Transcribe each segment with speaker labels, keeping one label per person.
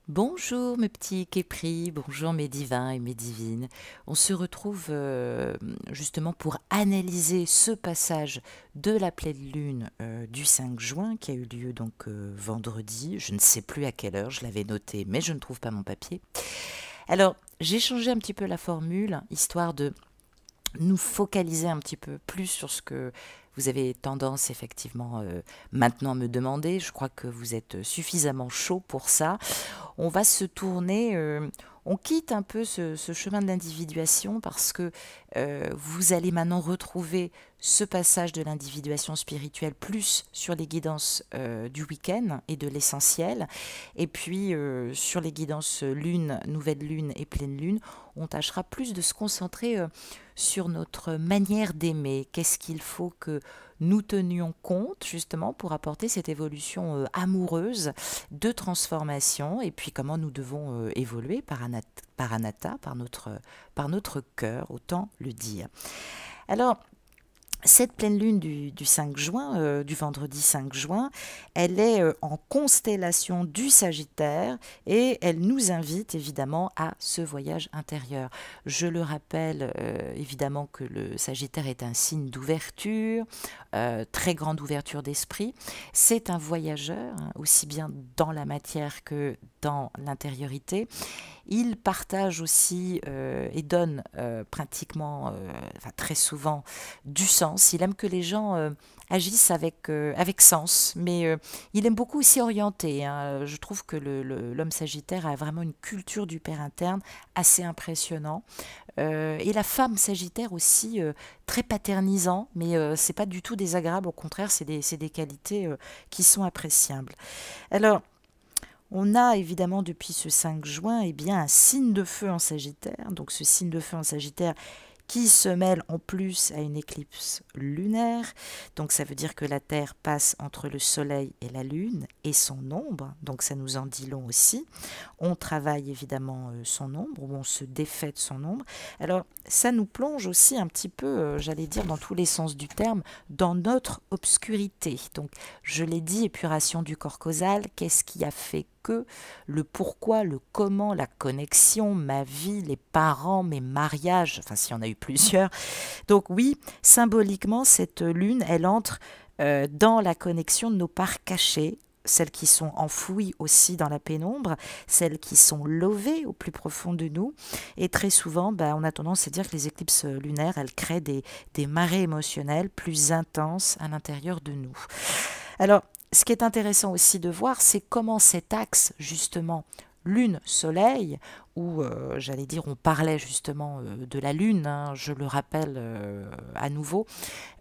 Speaker 1: Bonjour mes petits képris, bonjour mes divins et mes divines. On se retrouve justement pour analyser ce passage de la pleine lune du 5 juin qui a eu lieu donc vendredi. Je ne sais plus à quelle heure, je l'avais noté mais je ne trouve pas mon papier. Alors j'ai changé un petit peu la formule histoire de nous focaliser un petit peu plus sur ce que vous avez tendance effectivement maintenant à me demander. Je crois que vous êtes suffisamment chaud pour ça. On va se tourner, on quitte un peu ce chemin de l'individuation parce que vous allez maintenant retrouver ce passage de l'individuation spirituelle plus sur les guidances du week-end et de l'essentiel. Et puis sur les guidances lune, nouvelle lune et pleine lune, on tâchera plus de se concentrer sur notre manière d'aimer. Qu'est-ce qu'il faut que nous tenions compte justement pour apporter cette évolution amoureuse de transformation et puis comment nous devons évoluer par anatta, par notre cœur, autant le dire. Alors, cette pleine lune du 5 juin, du vendredi 5 juin, elle est en constellation du Sagittaire et elle nous invite évidemment à ce voyage intérieur. Je le rappelle évidemment que le Sagittaire est un signe d'ouverture, très grande ouverture d'esprit. C'est un voyageur, hein, aussi bien dans la matière que dans l'intériorité. Il partage aussi et donne pratiquement, enfin très souvent, du sens. Il aime que les gens agissent avec sens, mais il aime beaucoup aussi orienter, hein. Je trouve que l'homme sagittaire a vraiment une culture du père interne assez impressionnant. Et la femme sagittaire aussi, très paternisant, mais c'est pas du tout désagréable, au contraire, c'est des qualités qui sont appréciables. Alors, on a évidemment depuis ce 5 juin eh bien, un signe de feu en Sagittaire. Donc ce signe de feu en Sagittaire qui se mêle en plus à une éclipse lunaire. Donc ça veut dire que la Terre passe entre le Soleil et la Lune et son ombre. Donc ça nous en dit long aussi. On travaille évidemment son ombre ou on se défait de son ombre. Alors ça nous plonge aussi un petit peu, j'allais dire dans tous les sens du terme, dans notre obscurité. Donc je l'ai dit, épuration du corps causal, qu'est-ce qui a fait que, le pourquoi, le comment, la connexion, ma vie, les parents, mes mariages, enfin s'il y en a eu plusieurs. Donc oui, symboliquement, cette lune, elle entre dans la connexion de nos parts cachées, celles qui sont enfouies aussi dans la pénombre, celles qui sont lovées au plus profond de nous. Et très souvent, on a tendance à dire que les éclipses lunaires, elles créent des marées émotionnelles plus intenses à l'intérieur de nous. Alors, ce qui est intéressant aussi de voir, c'est comment cet axe, justement, Lune-Soleil, où, j'allais dire, on parlait justement de la Lune, hein, je le rappelle à nouveau,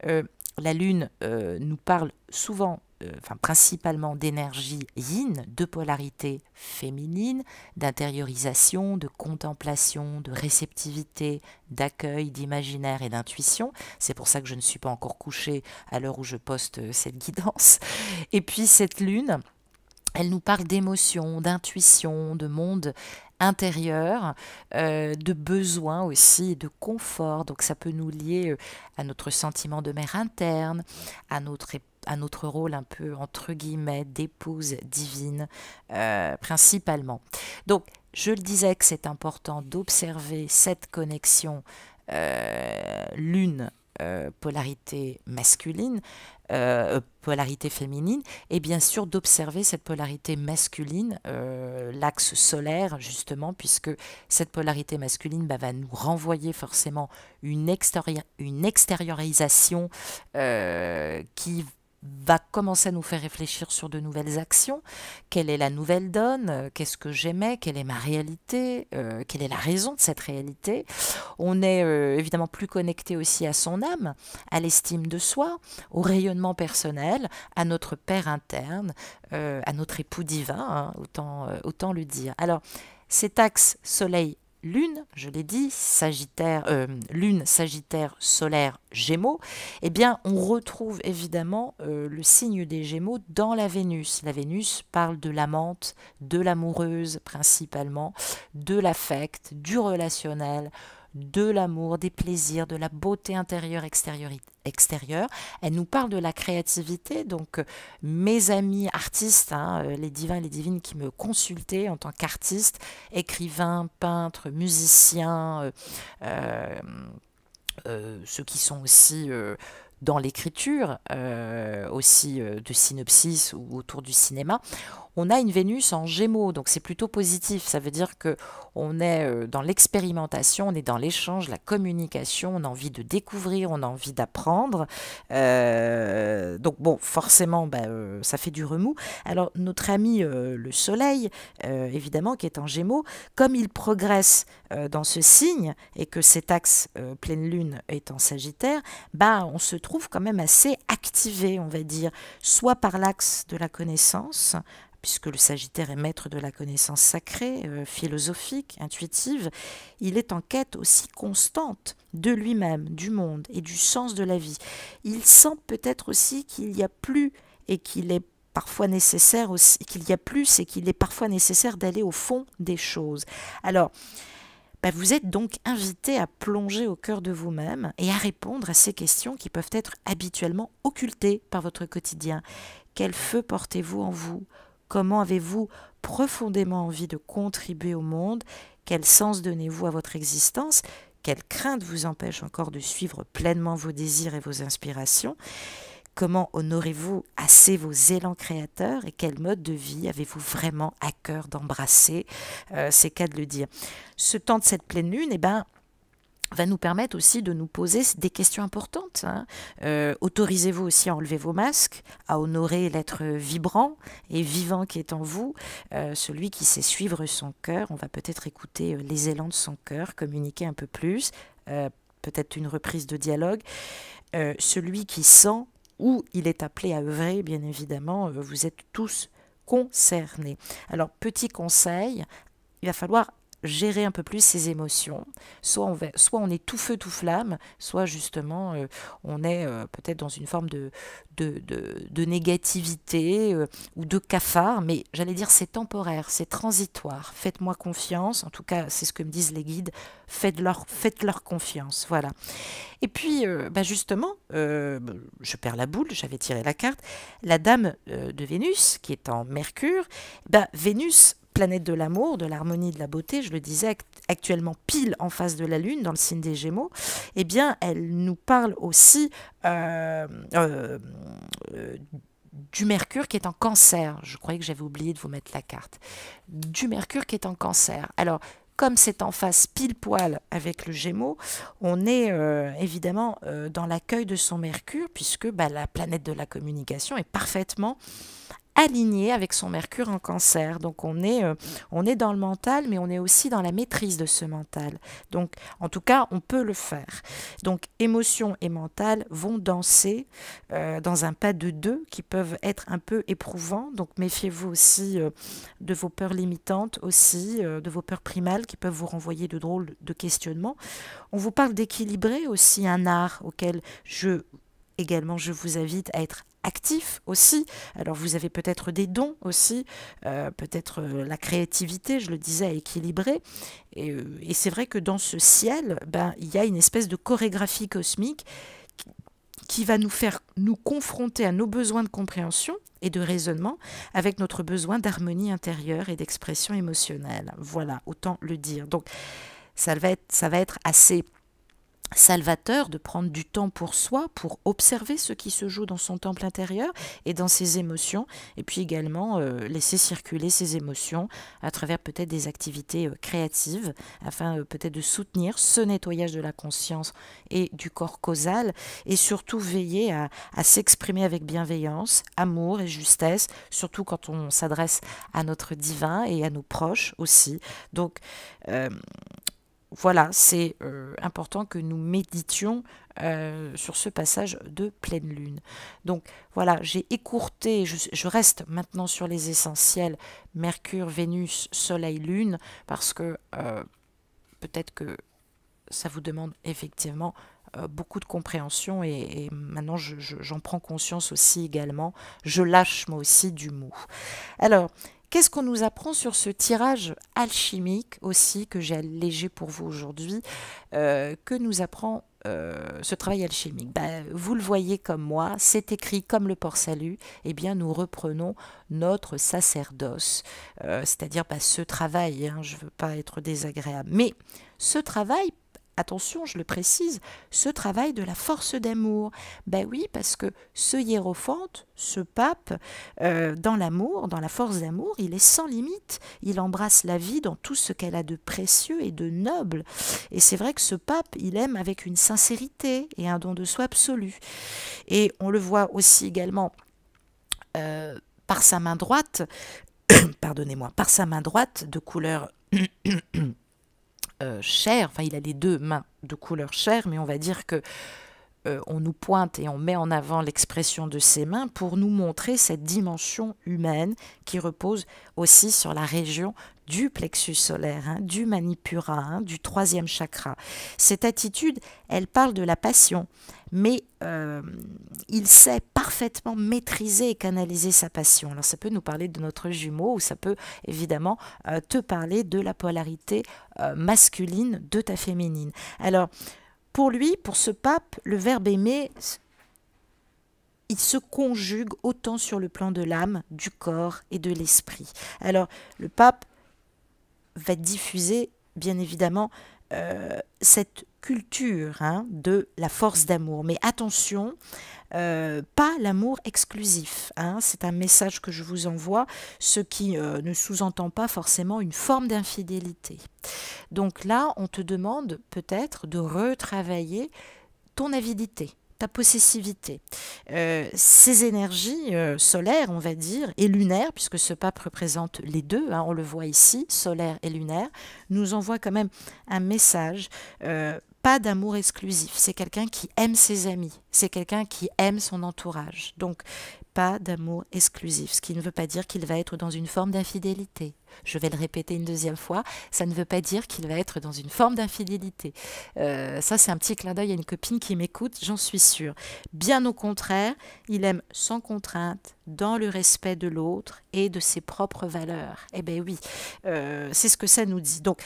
Speaker 1: la Lune nous parle souvent, enfin principalement d'énergie yin, de polarité féminine, d'intériorisation, de contemplation, de réceptivité, d'accueil, d'imaginaire et d'intuition. C'est pour ça que je ne suis pas encore couchée à l'heure où je poste cette guidance. Et puis cette Lune, elle nous parle d'émotions, d'intuition, de monde intérieur, de besoin aussi, de confort. Donc ça peut nous lier à notre sentiment de mère interne, à notre rôle un peu entre guillemets d'épouse divine principalement. Donc je le disais que c'est important d'observer cette connexion lune polarité masculine, polarité féminine, et bien sûr d'observer cette polarité masculine, l'axe solaire justement, puisque cette polarité masculine va nous renvoyer forcément une extériorisation qui va commencer à nous faire réfléchir sur de nouvelles actions. Quelle est la nouvelle donne? Qu'est-ce que j'aimais? Quelle est ma réalité? Quelle est la raison de cette réalité? On est évidemment plus connecté aussi à son âme, à l'estime de soi, au rayonnement personnel, à notre père interne, à notre époux divin, hein, autant le dire. Alors, cet axe Soleil Lune, je l'ai dit, Sagittaire, Lune, Sagittaire, solaire, Gémeaux, eh bien, on retrouve évidemment le signe des Gémeaux dans la Vénus. La Vénus parle de l'amante, de l'amoureuse principalement, de l'affect, du relationnel, de l'amour, des plaisirs, de la beauté intérieure, extérieure. Elle nous parle de la créativité. Donc, mes amis artistes, hein, les divins et les divines qui me consultaient en tant qu'artiste, écrivains, peintres, musiciens, ceux qui sont aussi dans l'écriture, aussi de synopsis ou autour du cinéma, on a une Vénus en Gémeaux, donc c'est plutôt positif. Ça veut dire que on est dans l'expérimentation, on est dans l'échange, la communication, on a envie de découvrir, on a envie d'apprendre. Donc bon, forcément, ça fait du remous. Alors notre ami le Soleil, évidemment, qui est en Gémeaux, comme il progresse dans ce signe et que cet axe pleine lune est en Sagittaire, on se trouve quand même assez activé, on va dire, soit par l'axe de la connaissance, puisque le Sagittaire est maître de la connaissance sacrée, philosophique, intuitive, il est en quête aussi constante de lui-même, du monde et du sens de la vie. Il sent peut-être aussi qu'il y a plus et qu'il est parfois nécessaire aussi, qu'il y a plus et qu'il est parfois nécessaire d'aller au fond des choses. Alors, vous êtes donc invité à plonger au cœur de vous-même et à répondre à ces questions qui peuvent être habituellement occultées par votre quotidien. Quel feu portez-vous en vous ? Comment avez-vous profondément envie de contribuer au monde? Quel sens donnez-vous à votre existence? Quelle crainte vous empêche encore de suivre pleinement vos désirs et vos inspirations? Comment honorez-vous assez vos élans créateurs et quel mode de vie avez-vous vraiment à cœur d'embrasser? C'est qu'à de le dire. Ce temps de cette pleine lune, va nous permettre aussi de nous poser des questions importantes. Autorisez-vous aussi à enlever vos masques, à honorer l'être vibrant et vivant qui est en vous, celui qui sait suivre son cœur. On va peut-être écouter les élans de son cœur, communiquer un peu plus, peut-être une reprise de dialogue. Celui qui sent où il est appelé à œuvrer, bien évidemment, vous êtes tous concernés. Alors, petit conseil, il va falloir gérer un peu plus ses émotions. Soit on est tout feu, tout flamme, soit justement on est peut-être dans une forme de négativité ou de cafard, mais j'allais dire c'est temporaire, c'est transitoire. Faites-moi confiance, en tout cas c'est ce que me disent les guides, faites-leur confiance, voilà. Et puis justement, je perds la boule, j'avais tiré la carte, la dame de Vénus, qui est en Mercure, Vénus, planète de l'amour, de l'harmonie, de la beauté, je le disais, actuellement pile en face de la Lune, dans le signe des Gémeaux, elle nous parle aussi du Mercure qui est en Cancer. Je croyais que j'avais oublié de vous mettre la carte. Du Mercure qui est en Cancer. Alors, comme c'est en face pile poil avec le Gémeaux, on est évidemment dans l'accueil de son Mercure, puisque la planète de la communication est parfaitement aligné avec son Mercure en Cancer. Donc on est dans le mental, mais on est aussi dans la maîtrise de ce mental. Donc en tout cas, on peut le faire. Donc émotion et mental vont danser dans un pas de deux qui peuvent être un peu éprouvants. Donc méfiez-vous aussi de vos peurs limitantes, aussi de vos peurs primales qui peuvent vous renvoyer de drôles de questionnements. On vous parle d'équilibrer aussi un art auquel je vous invite à être actif aussi. Alors vous avez peut-être des dons aussi, peut-être la créativité, je le disais, à équilibrer. Et c'est vrai que dans ce ciel, il y a une espèce de chorégraphie cosmique qui va nous faire nous confronter à nos besoins de compréhension et de raisonnement avec notre besoin d'harmonie intérieure et d'expression émotionnelle. Voilà, autant le dire. Donc ça va être assez salvateur de prendre du temps pour soi, pour observer ce qui se joue dans son temple intérieur et dans ses émotions, et puis également laisser circuler ses émotions à travers peut-être des activités créatives, afin peut-être de soutenir ce nettoyage de la conscience et du corps causal, et surtout veiller à s'exprimer avec bienveillance, amour et justesse, surtout quand on s'adresse à notre divin et à nos proches aussi. Donc voilà, c'est important que nous méditions sur ce passage de pleine lune. Donc voilà, j'ai écourté, je reste maintenant sur les essentiels, Mercure, Vénus, Soleil, Lune, parce que peut-être que ça vous demande effectivement beaucoup de compréhension et maintenant j'en prends conscience aussi également. Je lâche moi aussi du mou. Alors, Qu'est-ce qu'on nous apprend sur ce tirage alchimique aussi que j'ai allégé pour vous aujourd'hui, que nous apprend ce travail alchimique? Vous le voyez comme moi, c'est écrit comme le port-salut. Eh bien, nous reprenons notre sacerdoce, c'est-à-dire ce travail, hein, je ne veux pas être désagréable, mais ce travail, attention, je le précise, ce travail de la force d'amour. Ben oui, parce que ce hiérophante, ce pape, dans l'amour, dans la force d'amour, il est sans limite. Il embrasse la vie dans tout ce qu'elle a de précieux et de noble. Et c'est vrai que ce pape, il aime avec une sincérité et un don de soi absolu. Et on le voit aussi également par sa main droite, pardonnez-moi, par sa main droite de couleur chair, enfin il a les deux mains de couleur chair, mais on va dire que on nous pointe et on met en avant l'expression de ses mains pour nous montrer cette dimension humaine qui repose aussi sur la région du plexus solaire, hein, du manipura, hein, du troisième chakra. Cette attitude, elle parle de la passion, mais il sait parfaitement maîtriser et canaliser sa passion. Alors ça peut nous parler de notre jumeau ou ça peut évidemment te parler de la polarité masculine de ta féminine. Alors, pour lui, pour ce pape, le verbe aimer, il se conjugue autant sur le plan de l'âme, du corps et de l'esprit. Alors, le pape va diffuser, bien évidemment, cette culture de la force d'amour. Mais attention, pas l'amour exclusif. C'est un message que je vous envoie, ce qui ne sous-entend pas forcément une forme d'infidélité. Donc là, on te demande peut-être de retravailler ton avidité, ta possessivité. Ces énergies solaires, on va dire, et lunaires, puisque ce pape représente les deux, on le voit ici, solaire et lunaire, nous envoie quand même un message. Pas d'amour exclusif, c'est quelqu'un qui aime ses amis, c'est quelqu'un qui aime son entourage. Donc, pas d'amour exclusif, ce qui ne veut pas dire qu'il va être dans une forme d'infidélité. Je vais le répéter une deuxième fois, ça ne veut pas dire qu'il va être dans une forme d'infidélité. Ça, c'est un petit clin d'œil à une copine qui m'écoute, j'en suis sûre. Bien au contraire, il aime sans contrainte, dans le respect de l'autre et de ses propres valeurs. Eh bien oui, c'est ce que ça nous dit. Donc,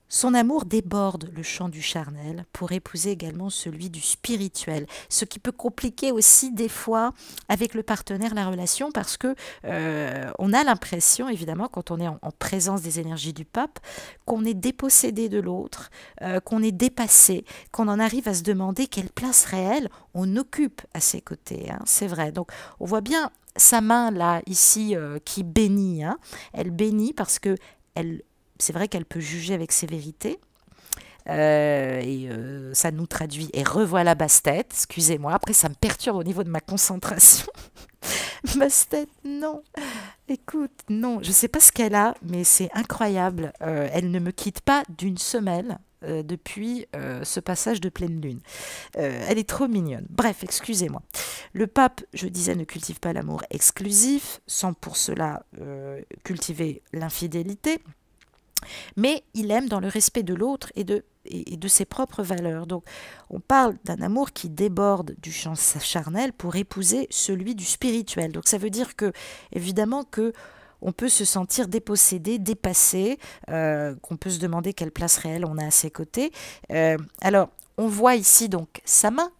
Speaker 1: son amour déborde le champ du charnel pour épouser également celui du spirituel, ce qui peut compliquer aussi des fois avec le partenaire la relation parce que on a l'impression évidemment quand on est en présence des énergies du pape qu'on est dépossédé de l'autre, qu'on est dépassé, qu'on en arrive à se demander quelle place réelle on occupe à ses côtés. C'est vrai, donc on voit bien sa main là ici qui bénit, elle bénit parce que c'est vrai qu'elle peut juger avec sévérité. Ça nous traduit et revoilà Bastet, excusez-moi, après ça me perturbe au niveau de ma concentration. Bastet, non, écoute, non, je ne sais pas ce qu'elle a, mais c'est incroyable, elle ne me quitte pas d'une semelle depuis ce passage de pleine lune. Elle est trop mignonne. Bref, excusez-moi. Le pape, je disais, ne cultive pas l'amour exclusif, sans pour cela cultiver l'infidélité. Mais il aime dans le respect de l'autre et de ses propres valeurs. Donc, on parle d'un amour qui déborde du champ charnel pour épouser celui du spirituel. Donc, ça veut dire que, évidemment, que on peut se sentir dépossédé, dépassé, qu'on peut se demander quelle place réelle on a à ses côtés. Alors, on voit ici donc sa main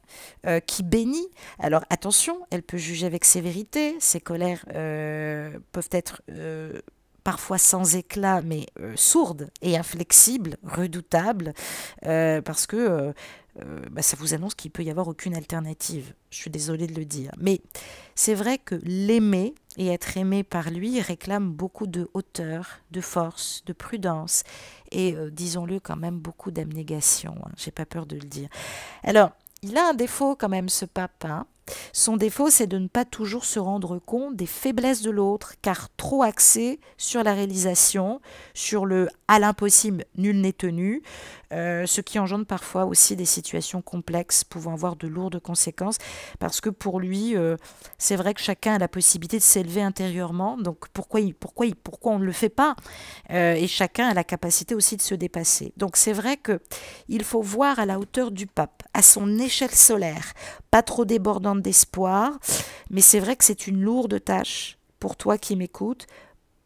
Speaker 1: qui bénit. Alors attention, elle peut juger avec sévérité, ses colères peuvent être parfois sans éclat, mais sourde et inflexible, redoutable, parce que ça vous annonce qu'il ne peut y avoir aucune alternative. Je suis désolée de le dire. Mais c'est vrai que l'aimer et être aimé par lui réclame beaucoup de hauteur, de force, de prudence et, disons-le, quand même beaucoup d'abnégation. J'ai pas peur de le dire. Alors, il a un défaut quand même, ce pape. Son défaut, c'est de ne pas toujours se rendre compte des faiblesses de l'autre, car trop axé sur la réalisation, sur le « à l'impossible, nul n'est tenu », ce qui engendre parfois aussi des situations complexes pouvant avoir de lourdes conséquences, parce que pour lui, c'est vrai que chacun a la possibilité de s'élever intérieurement, donc pourquoi on ne le fait pas, et chacun a la capacité aussi de se dépasser. Donc c'est vrai qu'il faut voir à la hauteur du pape, à son échelle solaire, pas trop débordante d'espoir, mais c'est vrai que c'est une lourde tâche pour toi qui m'écoutes,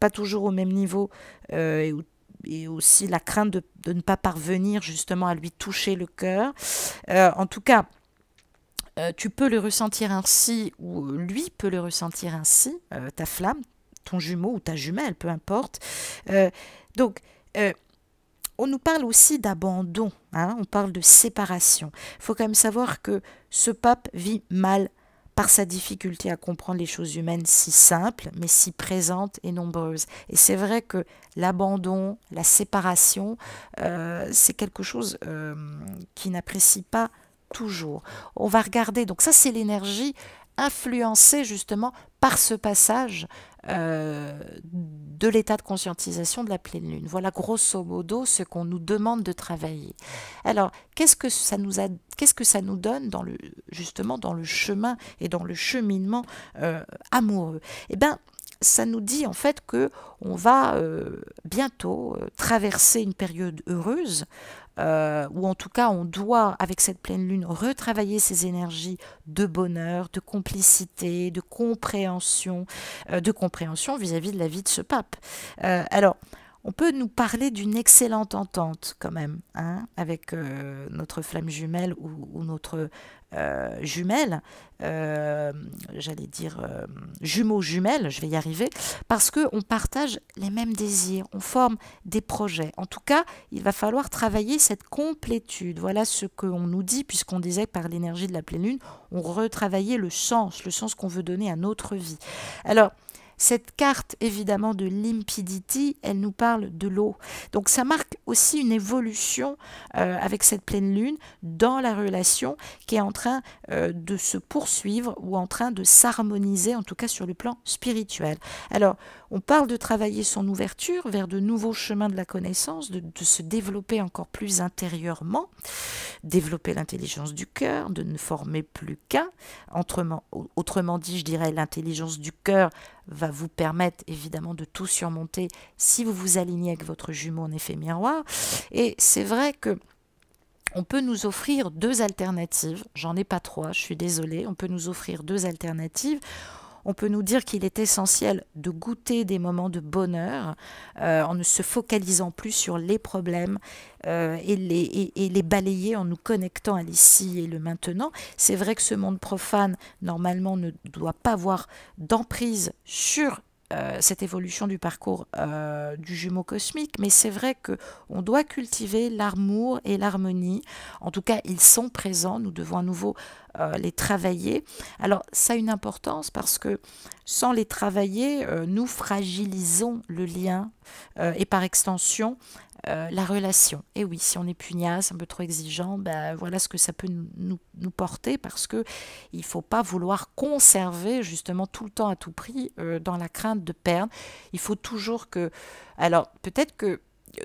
Speaker 1: pas toujours au même niveau, et aussi la crainte de ne pas parvenir justement à lui toucher le cœur. En tout cas, tu peux le ressentir ainsi, ou lui peut le ressentir ainsi, ta flamme, ton jumeau ou ta jumelle, peu importe. Donc, on nous parle aussi d'abandon, hein, on parle de séparation. Il faut quand même savoir que ce pape vit mal par sa difficulté à comprendre les choses humaines si simples, mais si présentes et nombreuses. Et c'est vrai que l'abandon, la séparation, c'est quelque chose qu'il n'apprécie pas toujours. On va regarder, donc ça c'est l'énergie influencée justement par ce passage de l'état de conscientisation de la pleine lune. Voilà grosso modo ce qu'on nous demande de travailler. Alors, qu'est-ce que ça nous donne justement dans le chemin et dans le cheminement amoureux? Eh bien, ça nous dit en fait que on va bientôt traverser une période heureuse, ou en tout cas on doit, avec cette pleine lune, retravailler ces énergies de bonheur, de complicité, de compréhension vis-à-vis de la vie de ce pape. Alors, on peut nous parler d'une excellente entente quand même, hein, avec notre flamme jumelle ou notre jumelle, j'allais dire jumeaux jumelles, je vais y arriver, parce qu'on partage les mêmes désirs, on forme des projets. En tout cas, il va falloir travailler cette complétude. Voilà ce qu'on nous dit, puisqu'on disait que par l'énergie de la pleine lune, on retravaillait le sens qu'on veut donner à notre vie. Alors, cette carte, évidemment, de limpidity, elle nous parle de l'eau. Donc, ça marque aussi une évolution avec cette pleine lune dans la relation qui est en train de se poursuivre ou en train de s'harmoniser, en tout cas sur le plan spirituel. Alors, on parle de travailler son ouverture vers de nouveaux chemins de la connaissance, de se développer encore plus intérieurement, développer l'intelligence du cœur, de ne former plus qu'un. Autrement dit, je dirais, l'intelligence du cœur va vous permettre évidemment de tout surmonter si vous vous alignez avec votre jumeau en effet miroir. Et c'est vrai que on peut nous offrir deux alternatives. J'en ai pas trois, je suis désolée. On peut nous offrir deux alternatives. On peut nous dire qu'il est essentiel de goûter des moments de bonheur en ne se focalisant plus sur les problèmes et les balayer en nous connectant à l'ici et le maintenant. C'est vrai que ce monde profane, normalement, ne doit pas avoir d'emprise sur cette évolution du parcours du jumeau cosmique, mais c'est vrai qu'on doit cultiver l'amour et l'harmonie. En tout cas, ils sont présents, nous devons à nouveau les travailler. Alors, ça a une importance parce que sans les travailler, nous fragilisons le lien et par extension, la relation. Et oui, si on est pugnace, un peu trop exigeant, ben voilà ce que ça peut nous porter, parce que il ne faut pas vouloir conserver justement tout le temps à tout prix dans la crainte de perdre. Il faut toujours que... Alors, peut-être que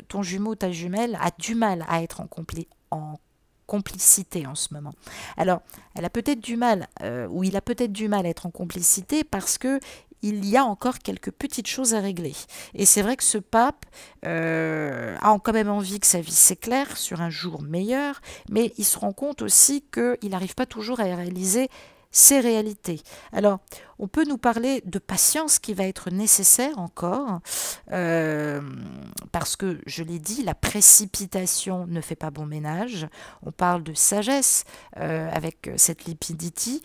Speaker 1: ton jumeau ou ta jumelle a du mal à être en complicité en ce moment. Alors, elle a peut-être du mal, ou il a peut-être du mal à être en complicité parce que il y a encore quelques petites choses à régler. Et c'est vrai que ce pape a quand même envie que sa vie s'éclaire sur un jour meilleur, mais il se rend compte aussi qu'il n'arrive pas toujours à réaliser ses réalités. Alors, on peut nous parler de patience qui va être nécessaire encore, parce que, je l'ai dit, la précipitation ne fait pas bon ménage. On parle de sagesse avec cette limpidity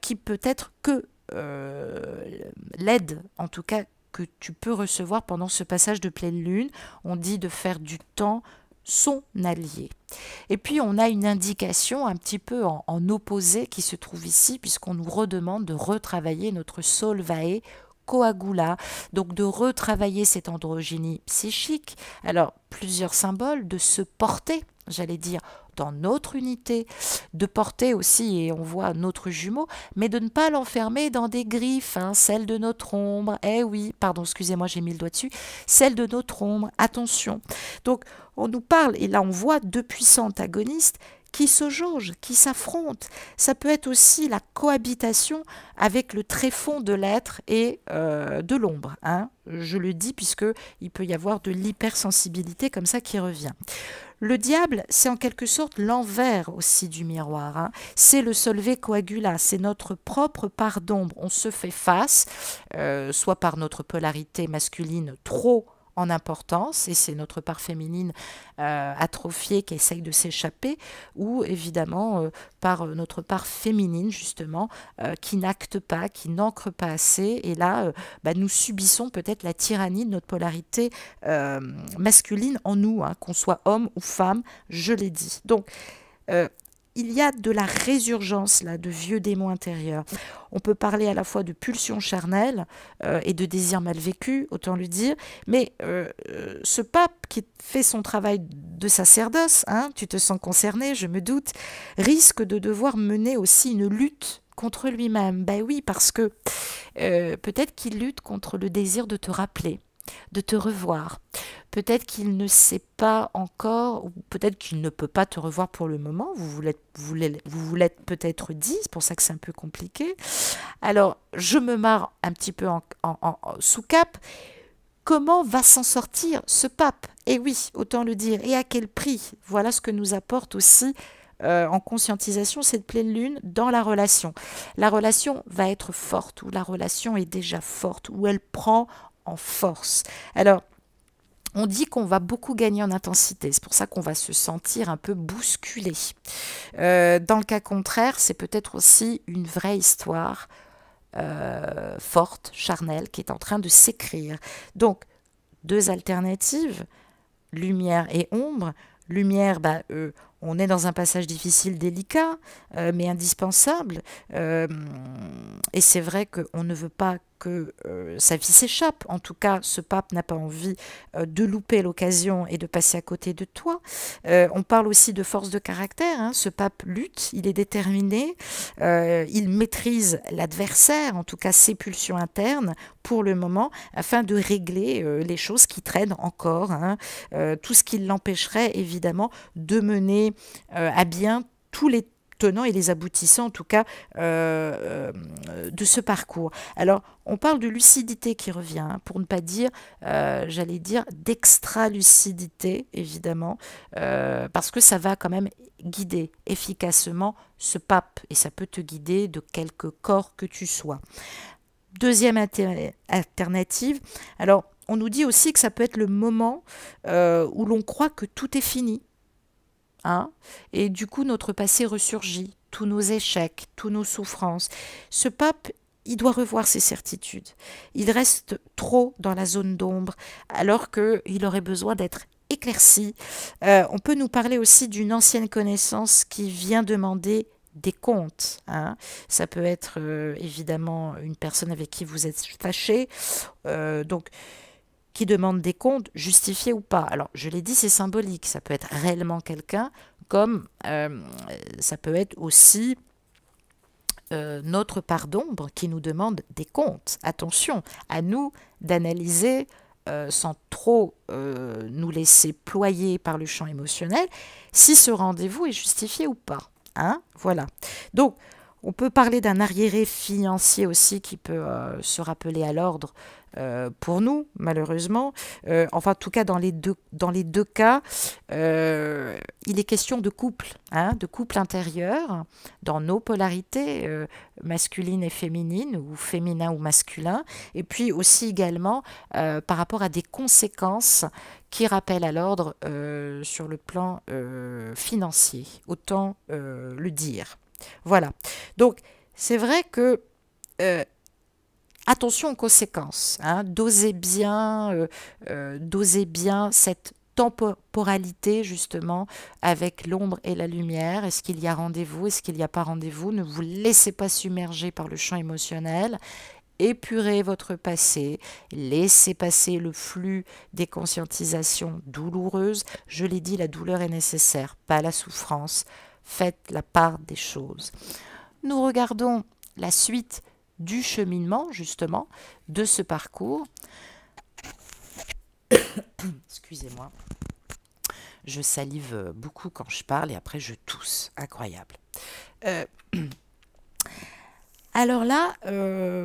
Speaker 1: qui peut être que l'aide, en tout cas, que tu peux recevoir pendant ce passage de pleine lune. On dit de faire du temps son allié. Et puis on a une indication un petit peu en opposé qui se trouve ici, puisqu'on nous redemande de retravailler notre Solvae Coagula, donc de retravailler cette androgynie psychique. Alors, plusieurs symboles, de se porter, j'allais dire, dans notre unité, de porter aussi, et on voit notre jumeau, mais de ne pas l'enfermer dans des griffes, hein, celle de notre ombre, eh oui, pardon, excusez-moi, j'ai mis le doigt dessus, celle de notre ombre, attention. Donc, on nous parle, et là on voit deux puissants antagonistes qui se jaugent, qui s'affrontent. Ça peut être aussi la cohabitation avec le tréfonds de l'être et de l'ombre. Hein. Je le dis puisqu'il peut y avoir de l'hypersensibilité comme ça qui revient. Le diable, c'est en quelque sorte l'envers aussi du miroir, hein. C'est le solve coagula, c'est notre propre part d'ombre. On se fait face, soit par notre polarité masculine trop en importance, et c'est notre part féminine atrophiée qui essaye de s'échapper, ou évidemment par notre part féminine justement qui n'acte pas, qui n'ancre pas assez, et là nous subissons peut-être la tyrannie de notre polarité masculine en nous, hein, qu'on soit homme ou femme, je l'ai dit. Donc il y a de la résurgence là, de vieux démons intérieurs. On peut parler à la fois de pulsions charnelles et de désirs mal vécus, autant le dire, mais ce pape qui fait son travail de sacerdoce, hein, tu te sens concerné, je me doute, risque de devoir mener aussi une lutte contre lui-même. Ben oui, parce que peut-être qu'il lutte contre le désir de te rappeler, de te revoir. Peut-être qu'il ne sait pas encore, ou peut-être qu'il ne peut pas te revoir pour le moment. Vous vous l'êtes peut-être dit, c'est pour ça que c'est un peu compliqué. Alors, je me marre un petit peu sous cap. Comment va s'en sortir ce pape? Eh oui, autant le dire. Et à quel prix? Voilà ce que nous apporte aussi en conscientisation cette pleine lune dans la relation. La relation va être forte, ou la relation est déjà forte, ou elle prend en force. Alors, on dit qu'on va beaucoup gagner en intensité, c'est pour ça qu'on va se sentir un peu bousculé. Dans le cas contraire, c'est peut-être aussi une vraie histoire forte, charnelle, qui est en train de s'écrire. Donc, deux alternatives, lumière et ombre. Lumière, on est dans un passage difficile, délicat, mais indispensable. Et c'est vrai qu'on ne veut pas que sa vie s'échappe. En tout cas, ce pape n'a pas envie de louper l'occasion et de passer à côté de toi. On parle aussi de force de caractère, hein. Ce pape lutte, il est déterminé, il maîtrise l'adversaire, en tout cas ses pulsions internes, pour le moment, afin de régler les choses qui traînent encore, hein. Tout ce qui l'empêcherait, évidemment, de mener à bien tous les tenants et les aboutissants, en tout cas, de ce parcours. Alors, on parle de lucidité qui revient, hein, pour ne pas dire, j'allais dire, d'extra-lucidité, évidemment, parce que ça va quand même guider efficacement ce pape, et ça peut te guider de quelque corps que tu sois. Deuxième alternative, alors, on nous dit aussi que ça peut être le moment où l'on croit que tout est fini. Hein, et du coup, notre passé ressurgit, tous nos échecs, tous nos souffrances. Ce pape, il doit revoir ses certitudes. Il reste trop dans la zone d'ombre, alors qu'il aurait besoin d'être éclairci. On peut nous parler aussi d'une ancienne connaissance qui vient demander des comptes, hein. Ça peut être évidemment une personne avec qui vous êtes fâché, donc qui demande des comptes, justifiés ou pas. Alors, je l'ai dit, c'est symbolique. Ça peut être réellement quelqu'un, comme ça peut être aussi notre part d'ombre qui nous demande des comptes. Attention, à nous d'analyser sans trop nous laisser ployer par le champ émotionnel, si ce rendez-vous est justifié ou pas. Hein, voilà. Donc, on peut parler d'un arriéré financier aussi qui peut se rappeler à l'ordre pour nous, malheureusement. Enfin, en tout cas, dans les deux cas, il est question de couple, hein, de couple intérieur, dans nos polarités masculines et féminines, ou féminin ou masculin, et puis aussi également par rapport à des conséquences qui rappellent à l'ordre sur le plan financier, autant le dire. Voilà. Donc, c'est vrai que attention aux conséquences, hein, dosez bien cette temporalité justement avec l'ombre et la lumière. Est-ce qu'il y a rendez-vous? Est-ce qu'il n'y a pas rendez-vous? Ne vous laissez pas submerger par le champ émotionnel. Épurez votre passé, laissez passer le flux des conscientisations douloureuses. Je l'ai dit, la douleur est nécessaire, pas la souffrance. Faites la part des choses. Nous regardons la suite du cheminement, justement, de ce parcours. Excusez-moi. Je salive beaucoup quand je parle et après je tousse. Incroyable. Alors là,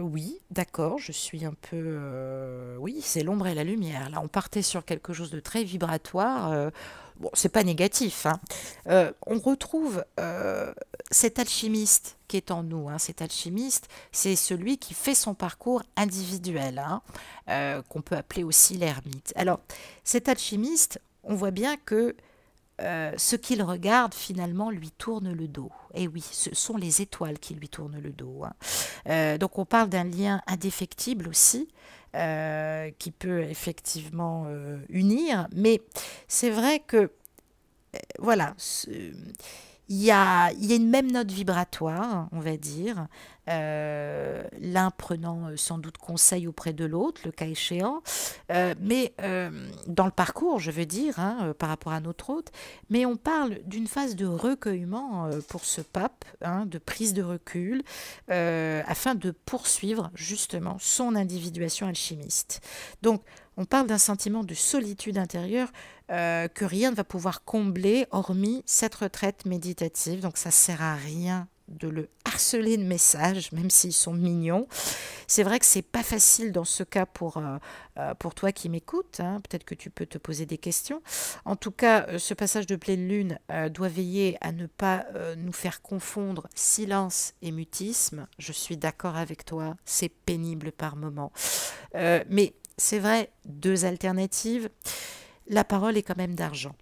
Speaker 1: oui, d'accord, je suis un peu... oui, c'est l'ombre et la lumière. Là, on partait sur quelque chose de très vibratoire. bon, c'est pas négatif, hein. On retrouve cet alchimiste qui est en nous, hein. Cet alchimiste, c'est celui qui fait son parcours individuel, hein, qu'on peut appeler aussi l'ermite. Alors, cet alchimiste, on voit bien que ce qu'il regarde finalement lui tourne le dos. Et oui, ce sont les étoiles qui lui tournent le dos, hein. Donc on parle d'un lien indéfectible aussi, qui peut effectivement unir, mais c'est vrai que voilà, il y a une même note vibratoire, on va dire, l'un prenant sans doute conseil auprès de l'autre, le cas échéant, mais dans le parcours, je veux dire, hein, par rapport à notre hôte, mais on parle d'une phase de recueillement pour ce pape, hein, de prise de recul, afin de poursuivre justement son individuation alchimiste. Donc, on parle d'un sentiment de solitude intérieure que rien ne va pouvoir combler hormis cette retraite méditative. Donc ça sert à rien de le harceler de messages, même s'ils sont mignons. C'est vrai que c'est pas facile dans ce cas pour toi qui m'écoutes, hein. Peut-être que tu peux te poser des questions. En tout cas, ce passage de pleine lune doit veiller à ne pas nous faire confondre silence et mutisme. Je suis d'accord avec toi, c'est pénible par moments. Mais c'est vrai, deux alternatives. La parole est quand même d'argent.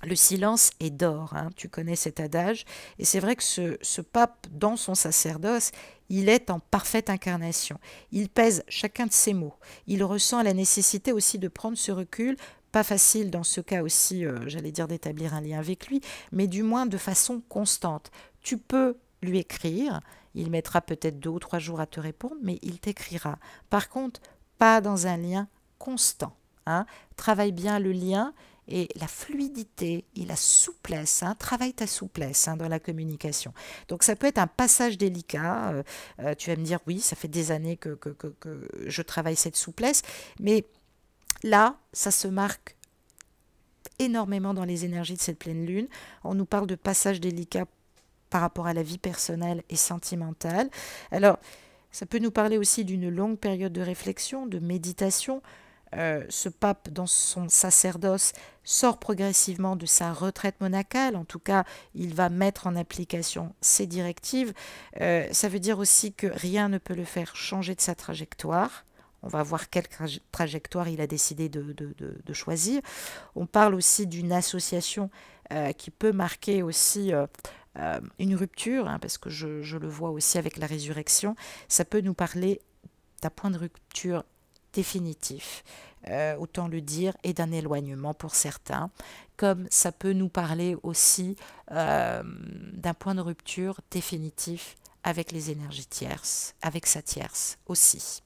Speaker 1: Le silence est d'or, hein, tu connais cet adage. Et c'est vrai que ce pape, dans son sacerdoce, il est en parfaite incarnation. Il pèse chacun de ses mots. Il ressent la nécessité aussi de prendre ce recul. Pas facile dans ce cas aussi, j'allais dire, d'établir un lien avec lui, mais du moins de façon constante. Tu peux lui écrire, il mettra peut-être 2 ou 3 jours à te répondre, mais il t'écrira. Par contre, pas dans un lien constant, hein. Travaille bien le lien et la fluidité et la souplesse, hein. Travaille ta souplesse, hein, dans la communication. Donc ça peut être un passage délicat. Tu vas me dire, oui, ça fait des années que je travaille cette souplesse, mais là, ça se marque énormément dans les énergies de cette pleine lune. On nous parle de passage délicat par rapport à la vie personnelle et sentimentale. Alors, ça peut nous parler aussi d'une longue période de réflexion, de méditation. Ce pape, dans son sacerdoce, sort progressivement de sa retraite monacale. En tout cas, il va mettre en application ses directives. Ça veut dire aussi que rien ne peut le faire changer de sa trajectoire. On va voir quelle trajectoire il a décidé de choisir. On parle aussi d'une association qui peut marquer aussi une rupture, hein, parce que je le vois aussi avec la résurrection. Ça peut nous parler d'un point de rupture définitif, autant le dire, et d'un éloignement pour certains, comme ça peut nous parler aussi d'un point de rupture définitif avec les énergies tierces, avec sa tierce aussi.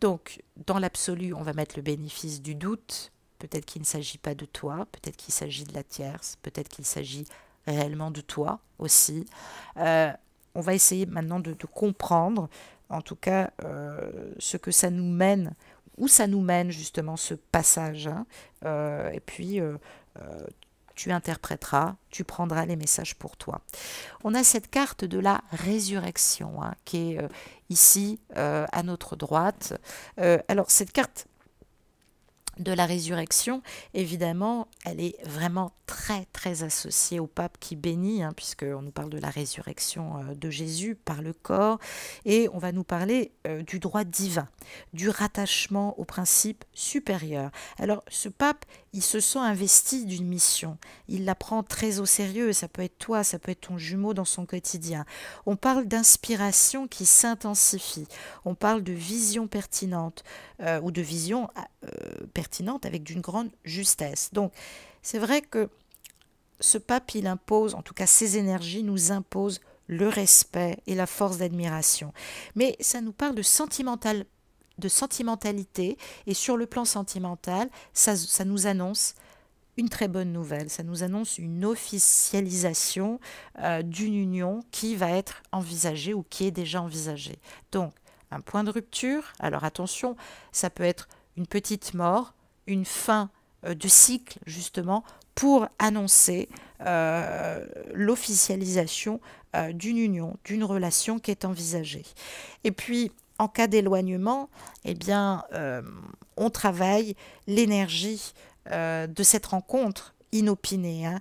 Speaker 1: Donc, dans l'absolu, on va mettre le bénéfice du doute. Peut-être qu'il ne s'agit pas de toi, peut-être qu'il s'agit de la tierce, peut-être qu'il s'agit réellement de toi aussi. On va essayer maintenant de comprendre, en tout cas, ce que ça nous mène, où ça nous mène justement ce passage, hein. Et puis, tu interpréteras, tu prendras les messages pour toi. On a cette carte de la résurrection, hein, qui est ici à notre droite. Alors cette carte de la résurrection, évidemment, elle est vraiment très très associée au pape qui bénit, hein, puisqu'on nous parle de la résurrection de Jésus par le corps, et on va nous parler du droit divin, du rattachement au principe supérieur. Alors ce pape, il se sent investi d'une mission, il la prend très au sérieux, ça peut être toi, ça peut être ton jumeau dans son quotidien. On parle d'inspiration qui s'intensifie, on parle de vision pertinente, ou de vision pertinente avec d'une grande justesse. Donc c'est vrai que ce pape, il impose, en tout cas ses énergies nous imposent le respect et la force d'admiration. Mais ça nous parle de sentimentalité, et sur le plan sentimental, ça nous annonce une très bonne nouvelle, ça nous annonce une officialisation d'une union qui va être envisagée ou qui est déjà envisagée. Donc, un point de rupture, alors attention, ça peut être une petite mort, une fin de cycle justement, pour annoncer l'officialisation d'une union, d'une relation qui est envisagée. Et puis, en cas d'éloignement, eh bien, on travaille l'énergie de cette rencontre inopinée, hein.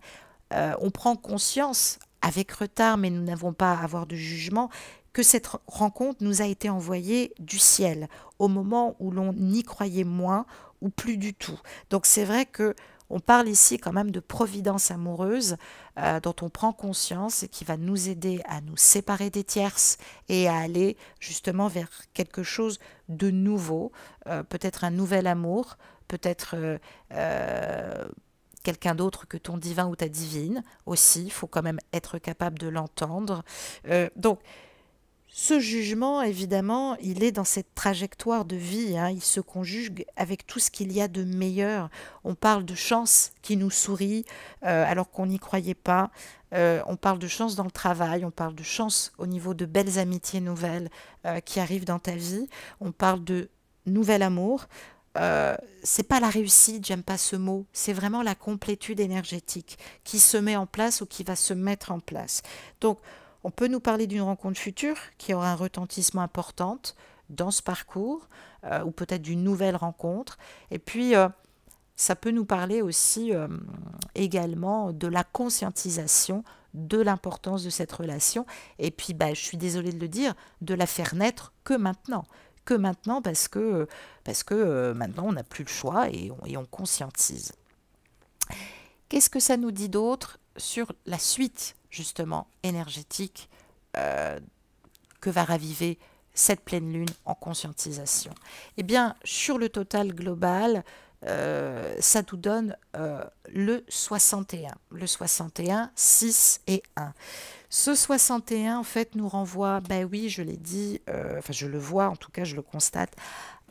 Speaker 1: On prend conscience, avec retard, mais nous n'avons pas à avoir de jugement, que cette rencontre nous a été envoyée du ciel, au moment où l'on y croyait moins ou plus du tout. Donc c'est vrai que on parle ici quand même de providence amoureuse dont on prend conscience et qui va nous aider à nous séparer des tierces et à aller justement vers quelque chose de nouveau, peut-être un nouvel amour, peut-être quelqu'un d'autre que ton divin ou ta divine aussi, il faut quand même être capable de l'entendre. Donc ce jugement, évidemment, il est dans cette trajectoire de vie, hein, il se conjugue avec tout ce qu'il y a de meilleur. On parle de chance qui nous sourit alors qu'on n'y croyait pas. On parle de chance dans le travail, on parle de chance au niveau de belles amitiés nouvelles qui arrivent dans ta vie. On parle de nouvel amour. C'est pas la réussite, j'aime pas ce mot, c'est vraiment la complétude énergétique qui se met en place ou qui va se mettre en place. Donc, on peut nous parler d'une rencontre future qui aura un retentissement important dans ce parcours, ou peut-être d'une nouvelle rencontre. Et puis, ça peut nous parler aussi également de la conscientisation de l'importance de cette relation. Et puis, bah, je suis désolée de le dire, de la faire naître que maintenant. Que maintenant parce que maintenant on n'a plus le choix et on conscientise. Qu'est-ce que ça nous dit d'autre sur la suite justement énergétique que va raviver cette pleine lune en conscientisation? Eh bien, sur le total global, ça nous donne le 61. Le 61, 6 et 1. Ce 61, en fait, nous renvoie, ben oui, je l'ai dit, enfin je le vois, en tout cas je le constate,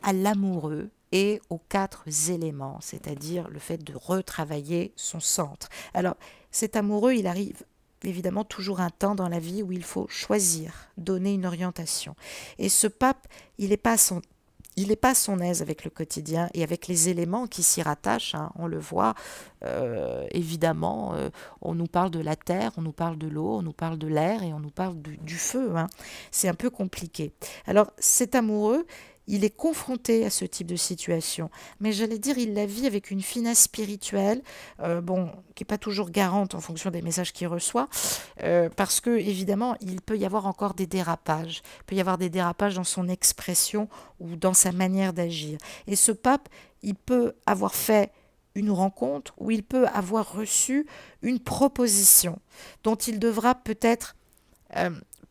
Speaker 1: à l'amoureux et aux 4 éléments, c'est-à-dire le fait de retravailler son centre. Alors, cet amoureux, il arrive évidemment toujours un temps dans la vie où il faut choisir, donner une orientation. Et ce pape, il n'est pas à son aise avec le quotidien et avec les éléments qui s'y rattachent, hein, on le voit, évidemment, on nous parle de la terre, on nous parle de l'eau, on nous parle de l'air et on nous parle du feu, hein. C'est un peu compliqué. Alors cet amoureux, il est confronté à ce type de situation, mais j'allais dire, il la vit avec une finesse spirituelle, bon, qui n'est pas toujours garante en fonction des messages qu'il reçoit, parce que évidemment, il peut y avoir encore des dérapages. Il peut y avoir des dérapages dans son expression ou dans sa manière d'agir. Et ce pape, il peut avoir fait une rencontre ou il peut avoir reçu une proposition dont il devra peut-être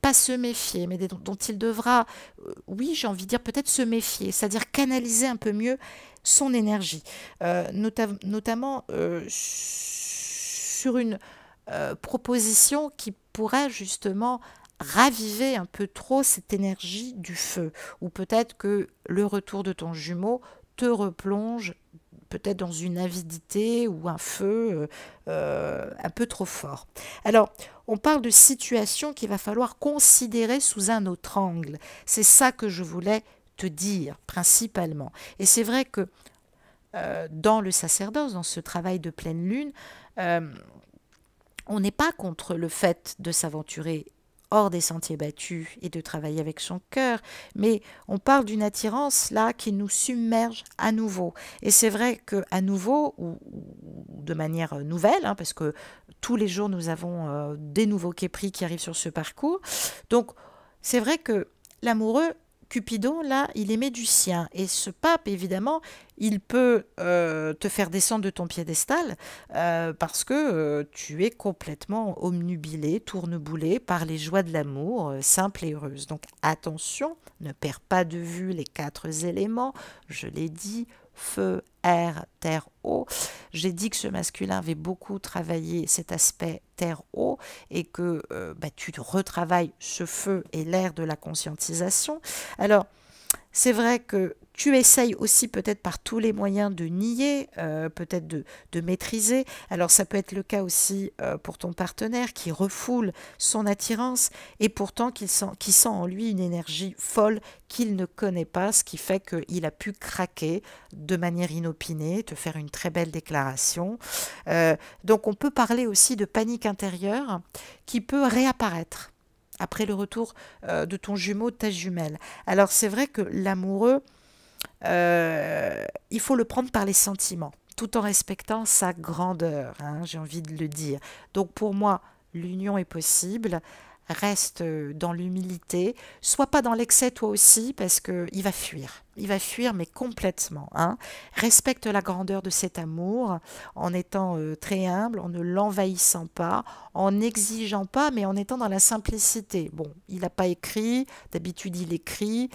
Speaker 1: pas se méfier, mais dont il devra, oui, j'ai envie de dire peut-être se méfier, c'est-à-dire canaliser un peu mieux son énergie, notamment sur une proposition qui pourrait justement raviver un peu trop cette énergie du feu, ou peut-être que le retour de ton jumeau te replonge peut-être dans une avidité ou un feu un peu trop fort. Alors, on parle de situation qu'il va falloir considérer sous un autre angle. C'est ça que je voulais te dire principalement. Et c'est vrai que dans le sacerdoce, dans ce travail de pleine lune, on n'est pas contre le fait de s'aventurer hors des sentiers battus et de travailler avec son cœur, mais on parle d'une attirance là qui nous submerge à nouveau. Et c'est vrai qu'à nouveau, ou de manière nouvelle, hein, parce que tous les jours nous avons des nouveaux képris qui arrivent sur ce parcours, donc c'est vrai que l'amoureux, Cupidon, là, il émet du sien. Et ce pape, évidemment, il peut te faire descendre de ton piédestal parce que tu es complètement omnubilé, tourneboulé par les joies de l'amour, simple et heureuse. Donc attention, ne perds pas de vue les 4 éléments. Je l'ai dit, feu, air, terre, eau. J'ai dit que ce masculin avait beaucoup travaillé cet aspect terre-eau et que tu retravailles ce feu et l'air de la conscientisation. Alors, c'est vrai que tu essayes aussi peut-être par tous les moyens de nier, peut-être de maîtriser. Alors ça peut être le cas aussi pour ton partenaire qui refoule son attirance et pourtant qui sent en lui une énergie folle qu'il ne connaît pas, ce qui fait qu'il a pu craquer de manière inopinée, te faire une très belle déclaration. Donc on peut parler aussi de panique intérieure qui peut réapparaître après le retour de ton jumeau, de ta jumelle. Alors c'est vrai que l'amoureux, il faut le prendre par les sentiments. tout en respectant sa grandeur, hein, j'ai envie de le dire. Donc pour moi, l'union est possible. Reste dans l'humilité, sois pas dans l'excès toi aussi parce que il va fuir mais complètement, hein. Respecte la grandeur de cet amour en étant très humble, en ne l'envahissant pas, en n'exigeant pas mais en étant dans la simplicité. Bon, il n'a pas écrit, d'habitude il écrit.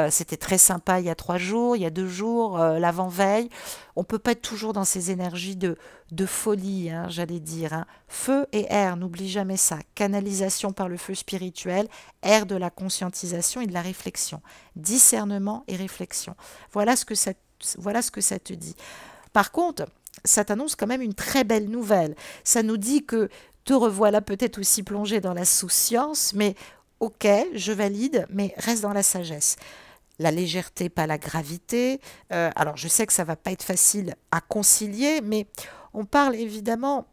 Speaker 1: C'était très sympa il y a 3 jours, il y a 2 jours, l'avant-veille. On peut pas être toujours dans ces énergies de folie, hein, j'allais dire, hein. Feu et air, n'oublie jamais ça. Canalisation par le feu spirituel, air de la conscientisation et de la réflexion. Discernement et réflexion. Voilà ce que ça te dit. Par contre, ça t'annonce quand même une très belle nouvelle. Ça nous dit que te revoilà peut-être aussi plongé dans la souciance, mais ok, je valide, mais reste dans la sagesse. La légèreté, pas la gravité. Alors, je sais que ça va pas être facile à concilier, mais on parle évidemment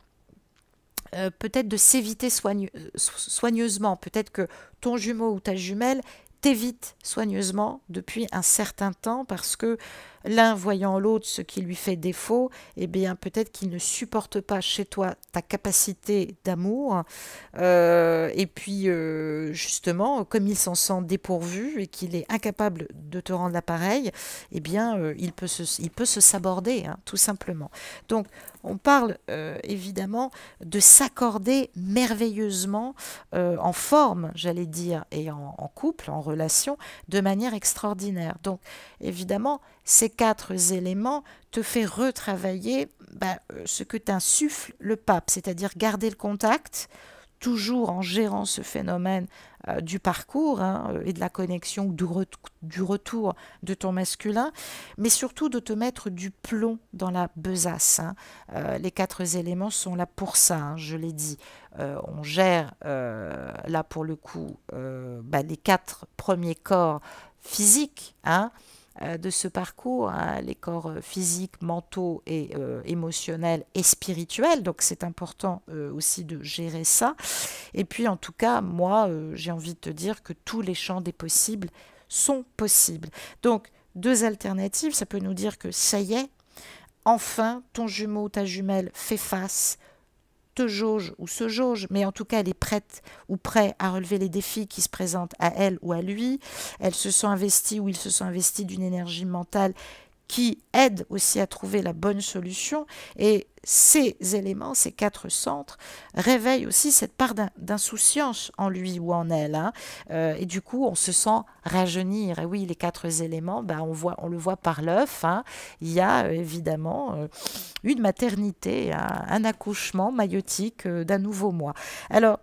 Speaker 1: peut-être de s'éviter soigneusement. Peut-être que ton jumeau ou ta jumelle t'évite soigneusement depuis un certain temps parce que l'un voyant l'autre ce qui lui fait défaut, eh bien peut-être qu'il ne supporte pas chez toi ta capacité d'amour et puis justement comme il s'en sent dépourvu et qu'il est incapable de te rendre l'appareil, eh bien il peut se saborder, hein, tout simplement. Donc on parle évidemment de s'accorder merveilleusement en forme, j'allais dire, et en couple, en relation, de manière extraordinaire. Donc, évidemment, ces 4 éléments te fait retravailler ce que t'insuffle le pape, c'est-à-dire garder le contact, toujours en gérant ce phénomène du parcours, hein, et de la connexion ou du retour de ton masculin, mais surtout de te mettre du plomb dans la besace, hein. Les 4 éléments sont là pour ça, hein, je l'ai dit. On gère là pour le coup les 4 premiers corps physiques, hein, de ce parcours, hein, les corps physiques, mentaux et émotionnels et spirituels. Donc c'est important aussi de gérer ça. Et puis en tout cas, moi, j'ai envie de te dire que tous les champs des possibles sont possibles. Donc 2 alternatives, ça peut nous dire que ça y est, enfin, ton jumeau ou ta jumelle fait face, te jauge ou se jauge, mais en tout cas elle est prête ou prêt à relever les défis qui se présentent à elle ou à lui. Elle se sent investie ou il se sent investi d'une énergie mentale qui aide aussi à trouver la bonne solution. Et ces éléments, ces 4 centres, réveillent aussi cette part d'insouciance en lui ou en elle, hein. Et du coup, on se sent rajeunir. Et oui, les 4 éléments, on le voit par l'œuf, hein. Il y a évidemment une maternité, un accouchement maïotique d'un nouveau mois. Alors,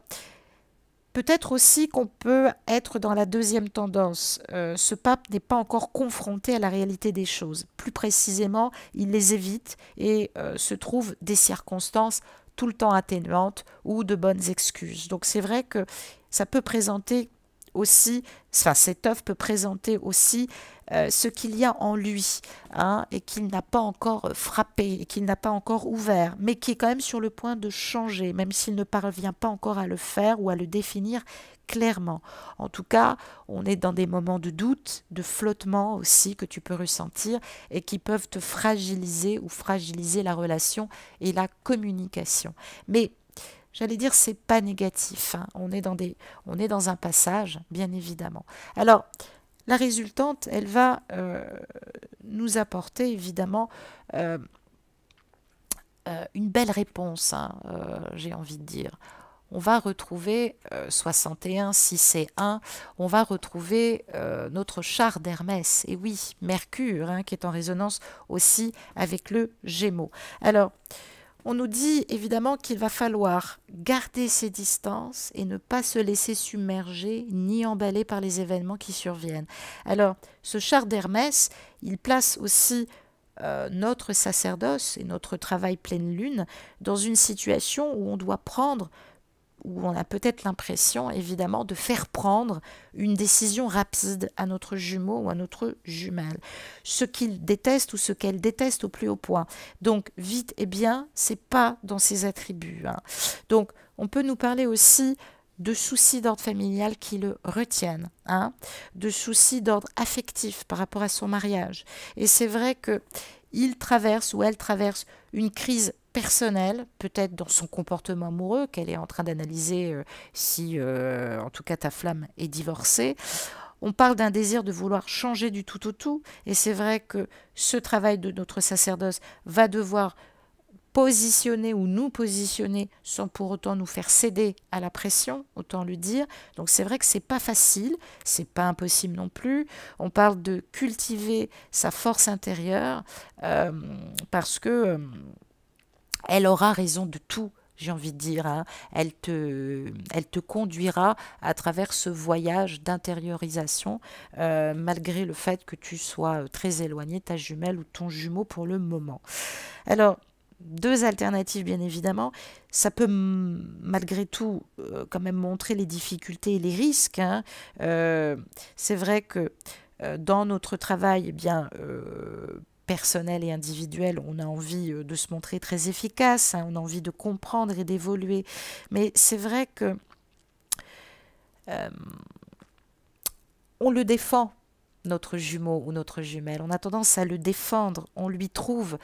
Speaker 1: peut-être aussi qu'on peut être dans la deuxième tendance. Ce pape n'est pas encore confronté à la réalité des choses. Plus précisément, il les évite et se trouve des circonstances tout le temps atténuantes ou de bonnes excuses. Donc c'est vrai que ça peut présenter aussi, enfin cette œuvre peut présenter aussi ce qu'il y a en lui, hein, et qu'il n'a pas encore frappé, et qu'il n'a pas encore ouvert, mais qui est quand même sur le point de changer, même s'il ne parvient pas encore à le faire ou à le définir clairement. En tout cas, on est dans des moments de doute, de flottement aussi que tu peux ressentir et qui peuvent te fragiliser ou fragiliser la relation et la communication. Mais j'allais dire, c'est pas négatif, hein. On est dans un passage, bien évidemment. Alors, la résultante, elle va nous apporter évidemment une belle réponse, hein, j'ai envie de dire. On va retrouver 61, si c'est 1, on va retrouver notre char d'Hermès. Et oui, Mercure, hein, qui est en résonance aussi avec le Gémeaux. Alors, on nous dit évidemment qu'il va falloir garder ses distances et ne pas se laisser submerger ni emballer par les événements qui surviennent. Alors, ce char d'Hermès, il place aussi notre sacerdoce et notre travail pleine lune dans une situation où on doit prendre, où on a peut-être l'impression, évidemment, de faire prendre une décision rapide à notre jumeau ou à notre jumelle. Ce qu'il déteste ou ce qu'elle déteste au plus haut point. Donc, vite et bien, c'est pas dans ses attributs, hein. Donc, on peut nous parler aussi de soucis d'ordre familial qui le retiennent, hein, de soucis d'ordre affectif par rapport à son mariage. Et c'est vrai que il traverse ou elle traverse une crise personnelle, peut-être dans son comportement amoureux, qu'elle est en train d'analyser si, en tout cas, ta flamme est divorcée. On parle d'un désir de vouloir changer du tout au tout, et c'est vrai que ce travail de notre sacerdoce va devoir positionner ou nous positionner sans pour autant nous faire céder à la pression, autant le dire. Donc c'est vrai que c'est pas facile, c'est pas impossible non plus. On parle de cultiver sa force intérieure parce que elle aura raison de tout. J'ai envie de dire, hein. Elle te conduira à travers ce voyage d'intériorisation, malgré le fait que tu sois très éloigné de ta jumelle ou ton jumeau pour le moment. Alors, deux alternatives, bien évidemment. Ça peut malgré tout quand même montrer les difficultés et les risques, hein. C'est vrai que dans notre travail, eh bien, personnel et individuel, on a envie de se montrer très efficace, hein, on a envie de comprendre et d'évoluer. Mais c'est vrai que euh, on le défend, notre jumeau ou notre jumelle. On a tendance à le défendre. On lui trouve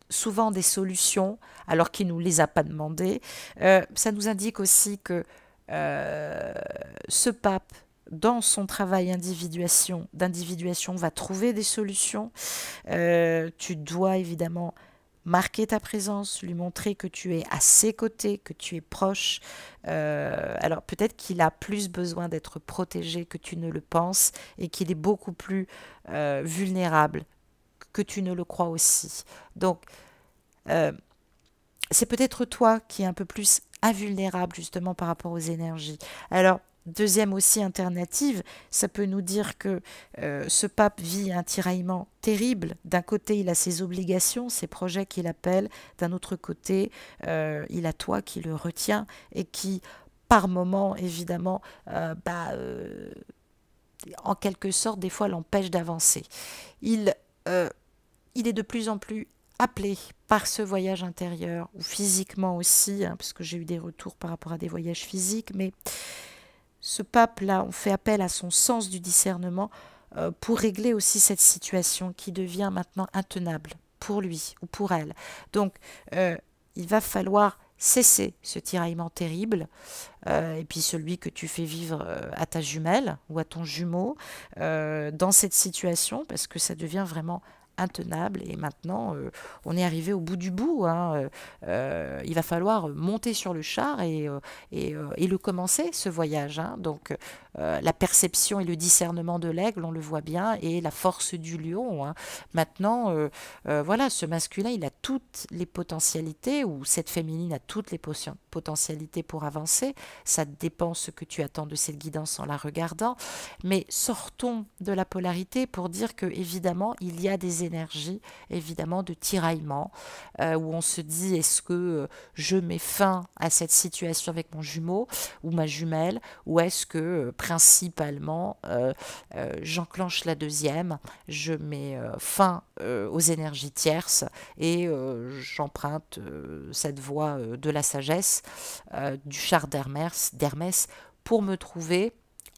Speaker 1: souvent des solutions alors qu'il ne nous les a pas demandées. Ça nous indique aussi que ce pape, dans son travail d'individuation, va trouver des solutions. Tu dois évidemment marquer ta présence, lui montrer que tu es à ses côtés, que tu es proche. Alors peut-être qu'il a plus besoin d'être protégé que tu ne le penses et qu'il est beaucoup plus vulnérable que tu ne le crois aussi. Donc c'est peut-être toi qui es un peu plus invulnérable justement par rapport aux énergies. Alors, deuxième aussi alternative, ça peut nous dire que ce pape vit un tiraillement terrible. D'un côté, il a ses obligations, ses projets qu'il appelle. D'un autre côté, il a toi qui le retient et qui, par moment, évidemment, en quelque sorte, des fois, l'empêche d'avancer. Il, euh, il est de plus en plus appelé par ce voyage intérieur, ou physiquement aussi, hein, parce que j'ai eu des retours par rapport à des voyages physiques, mais ce pape-là, on fait appel à son sens du discernement pour régler aussi cette situation qui devient maintenant intenable pour lui ou pour elle. Donc, il va falloir cesser ce tiraillement terrible, et puis celui que tu fais vivre à ta jumelle ou à ton jumeau dans cette situation, parce que ça devient vraiment intenable et maintenant on est arrivé au bout du bout, hein. Il va falloir monter sur le char et le commencer ce voyage, hein. Donc la perception et le discernement de l'aigle, on le voit bien, et la force du lion, hein. Maintenant voilà, ce masculin il a toutes les potentialités, ou cette féminine a toutes les potentialités pour avancer. Ça dépend ce que tu attends de cette guidance en la regardant, mais sortons de la polarité pour dire que évidemment il y a des énergies évidemment de tiraillement où on se dit est-ce que je mets fin à cette situation avec mon jumeau ou ma jumelle, ou est-ce que principalement j'enclenche la deuxième, je mets fin aux énergies tierces et j'emprunte cette voie de la sagesse du char d'Hermès pour me trouver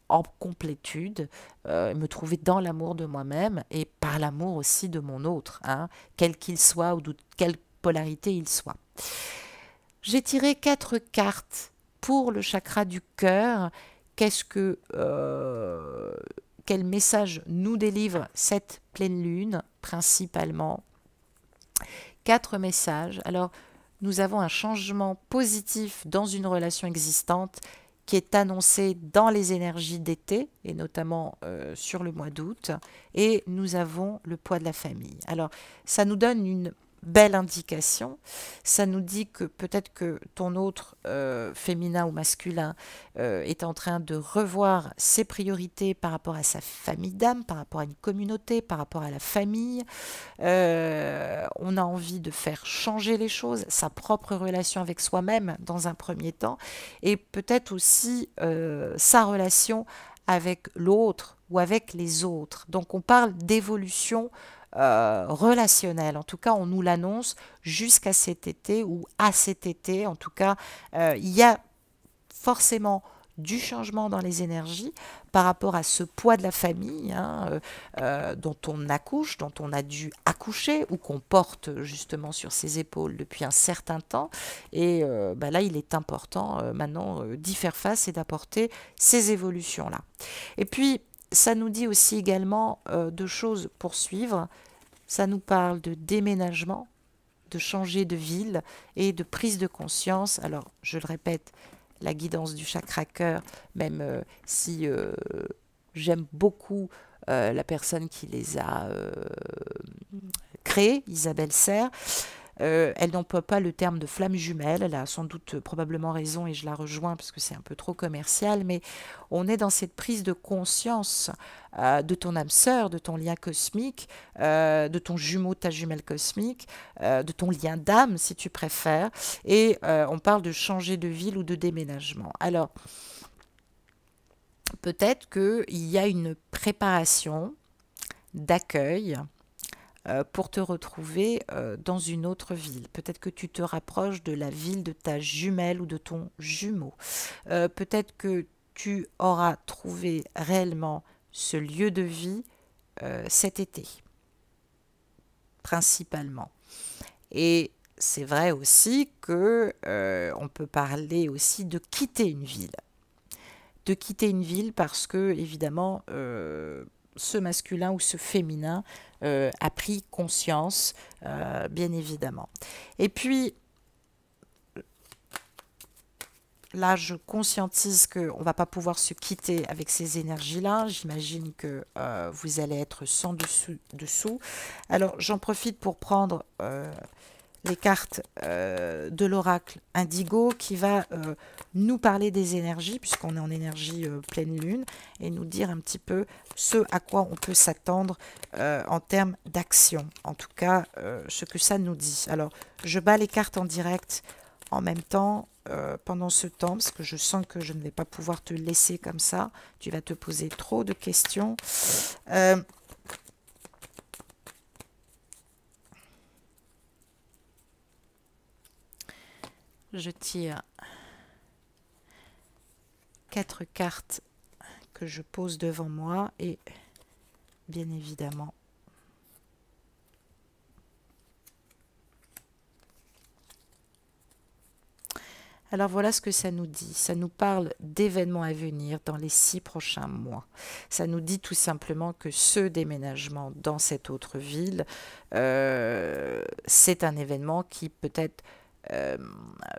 Speaker 1: en complétude, me trouver dans l'amour de moi-même et par l'amour aussi de mon autre, hein, quel qu'il soit ou de quelle polarité il soit. J'ai tiré 4 cartes pour le chakra du cœur. Quel message nous délivre cette pleine lune principalement? 4 messages. Alors, nous avons un changement positif dans une relation existante qui est annoncé dans les énergies d'été, et notamment sur le mois d'août, et nous avons le poids de la famille. Alors, ça nous donne une belle indication, ça nous dit que peut-être que ton autre féminin ou masculin est en train de revoir ses priorités par rapport à sa famille d'âme, par rapport à une communauté, par rapport à la famille. On a envie de faire changer les choses, sa propre relation avec soi-même dans un premier temps, et peut-être aussi sa relation avec l'autre ou avec les autres. Donc on parle d'évolution relationnelle. En tout cas, on nous l'annonce jusqu'à cet été, ou à cet été. En tout cas, il y a forcément du changement dans les énergies par rapport à ce poids de la famille dont on accouche, dont on a dû accoucher ou qu'on porte justement sur ses épaules depuis un certain temps. Et là, il est important maintenant d'y faire face et d'apporter ces évolutions-là. Et puis, ça nous dit aussi également deux choses pour suivre. Ça nous parle de déménagement, de changer de ville et de prise de conscience. Alors, je le répète, la guidance du chakra cœur, même si j'aime beaucoup la personne qui les a créés, Isabelle Serre, elle n'emploie pas le terme de flamme jumelle, elle a sans doute probablement raison et je la rejoins parce que c'est un peu trop commercial, mais on est dans cette prise de conscience de ton âme sœur, de ton lien cosmique, de ton jumeau, ta jumelle cosmique, de ton lien d'âme si tu préfères, et on parle de changer de ville ou de déménagement. Alors, peut-être qu'il y a une préparation d'accueil pour te retrouver dans une autre ville. Peut-être que tu te rapproches de la ville de ta jumelle ou de ton jumeau. Peut-être que tu auras trouvé réellement ce lieu de vie cet été, principalement. Et c'est vrai aussi que on peut parler aussi de quitter une ville. De quitter une ville parce que, évidemment, ce masculin ou ce féminin a pris conscience, bien évidemment. Et puis, là, je conscientise qu'on ne va pas pouvoir se quitter avec ces énergies-là. J'imagine que vous allez être sans dessous. Alors, j'en profite pour prendre les cartes de l'oracle Indigo qui va nous parler des énergies, puisqu'on est en énergie pleine lune, et nous dire un petit peu ce à quoi on peut s'attendre en termes d'action. En tout cas, ce que ça nous dit. Alors, je bats les cartes en direct en même temps, pendant ce temps, parce que je sens que je ne vais pas pouvoir te laisser comme ça. Tu vas te poser trop de questions. Je tire 4 cartes que je pose devant moi et bien évidemment alors voilà ce que ça nous dit. Ça nous parle d'événements à venir dans les 6 prochains mois. Ça nous dit tout simplement que ce déménagement dans cette autre ville, c'est un événement qui peut-être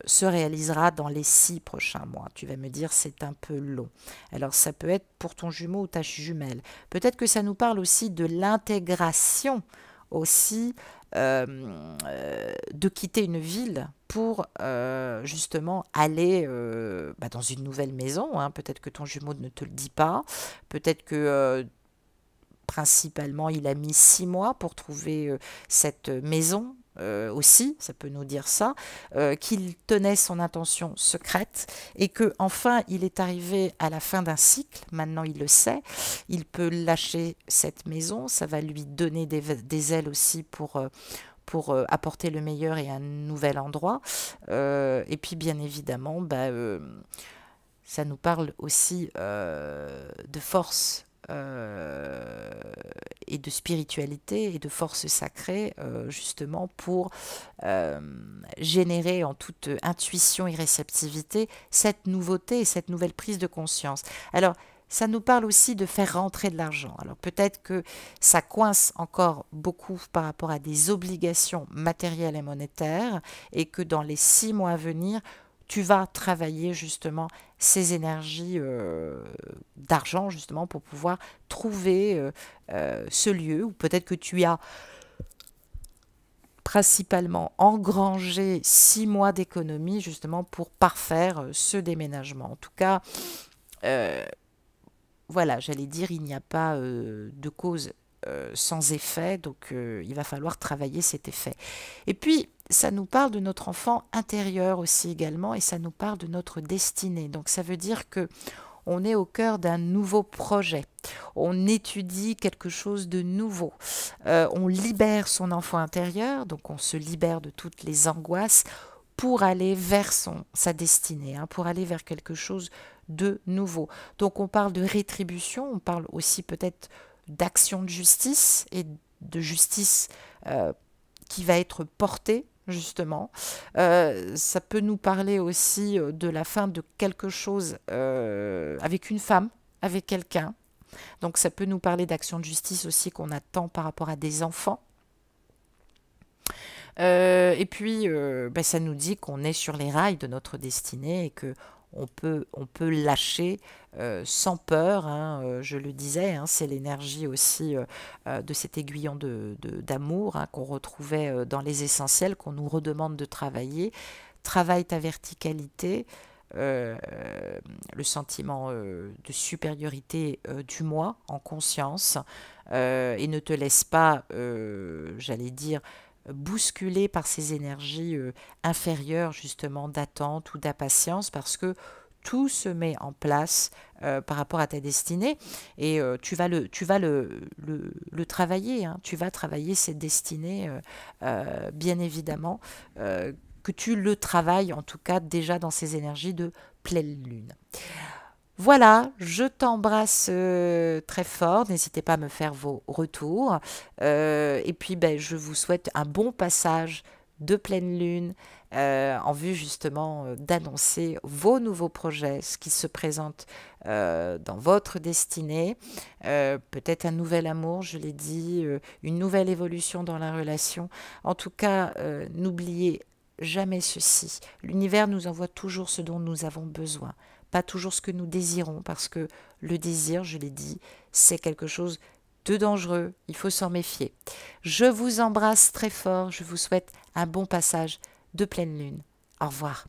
Speaker 1: se réalisera dans les 6 prochains mois. Tu vas me dire c'est un peu long. Alors ça peut être pour ton jumeau ou ta jumelle. Peut-être que ça nous parle aussi de l'intégration aussi de quitter une ville pour justement aller dans une nouvelle maison. Hein. Peut-être que ton jumeau ne te le dit pas. Peut-être que principalement il a mis 6 mois pour trouver cette maison. Aussi, ça peut nous dire ça, qu'il tenait son intention secrète et que enfin il est arrivé à la fin d'un cycle, maintenant il le sait, il peut lâcher cette maison, ça va lui donner des ailes aussi pour apporter le meilleur et un nouvel endroit. Et puis bien évidemment, ça nous parle aussi de force et de spiritualité et de force sacrée justement pour générer en toute intuition et réceptivité cette nouveauté et cette nouvelle prise de conscience. Alors ça nous parle aussi de faire rentrer de l'argent. Alors peut-être que ça coince encore beaucoup par rapport à des obligations matérielles et monétaires et que dans les 6 mois à venir, tu vas travailler justement ces énergies d'argent justement pour pouvoir trouver ce lieu, ou peut-être que tu as principalement engrangé 6 mois d'économie justement pour parfaire ce déménagement. En tout cas, voilà, j'allais dire, il n'y a pas de cause sans effet, donc il va falloir travailler cet effet. Et puis, ça nous parle de notre enfant intérieur aussi également, et ça nous parle de notre destinée. Donc ça veut dire que on est au cœur d'un nouveau projet. On étudie quelque chose de nouveau. On libère son enfant intérieur, donc on se libère de toutes les angoisses pour aller vers sa destinée, hein, pour aller vers quelque chose de nouveau. Donc on parle de rétribution, on parle aussi peut-être d'action de justice et de justice qui va être portée justement. Ça peut nous parler aussi de la fin de quelque chose avec une femme, avec quelqu'un. Donc ça peut nous parler d'action de justice aussi qu'on attend par rapport à des enfants. Et puis, ben, ça nous dit qu'on est sur les rails de notre destinée et que on peut lâcher sans peur, hein, je le disais, hein, c'est l'énergie aussi de cet aiguillon d'amour hein, qu'on retrouvait dans les essentiels, qu'on nous redemande de travailler. Travaille ta verticalité, euh, le sentiment de supériorité du moi en conscience, et ne te laisse pas, j'allais dire, bousculé par ces énergies inférieures justement d'attente ou d'impatience parce que tout se met en place par rapport à ta destinée et tu vas le travailler, hein. Tu vas travailler cette destinée bien évidemment que tu le travailles en tout cas déjà dans ces énergies de pleine lune. Voilà, je t'embrasse très fort. N'hésitez pas à me faire vos retours. Et puis, ben, je vous souhaite un bon passage de pleine lune en vue justement d'annoncer vos nouveaux projets, ce qui se présente dans votre destinée. Peut-être un nouvel amour, je l'ai dit, une nouvelle évolution dans la relation. En tout cas, n'oubliez jamais ceci. L'univers nous envoie toujours ce dont nous avons besoin, pas toujours ce que nous désirons, parce que le désir, je l'ai dit, c'est quelque chose de dangereux, il faut s'en méfier. Je vous embrasse très fort, je vous souhaite un bon passage de pleine lune. Au revoir.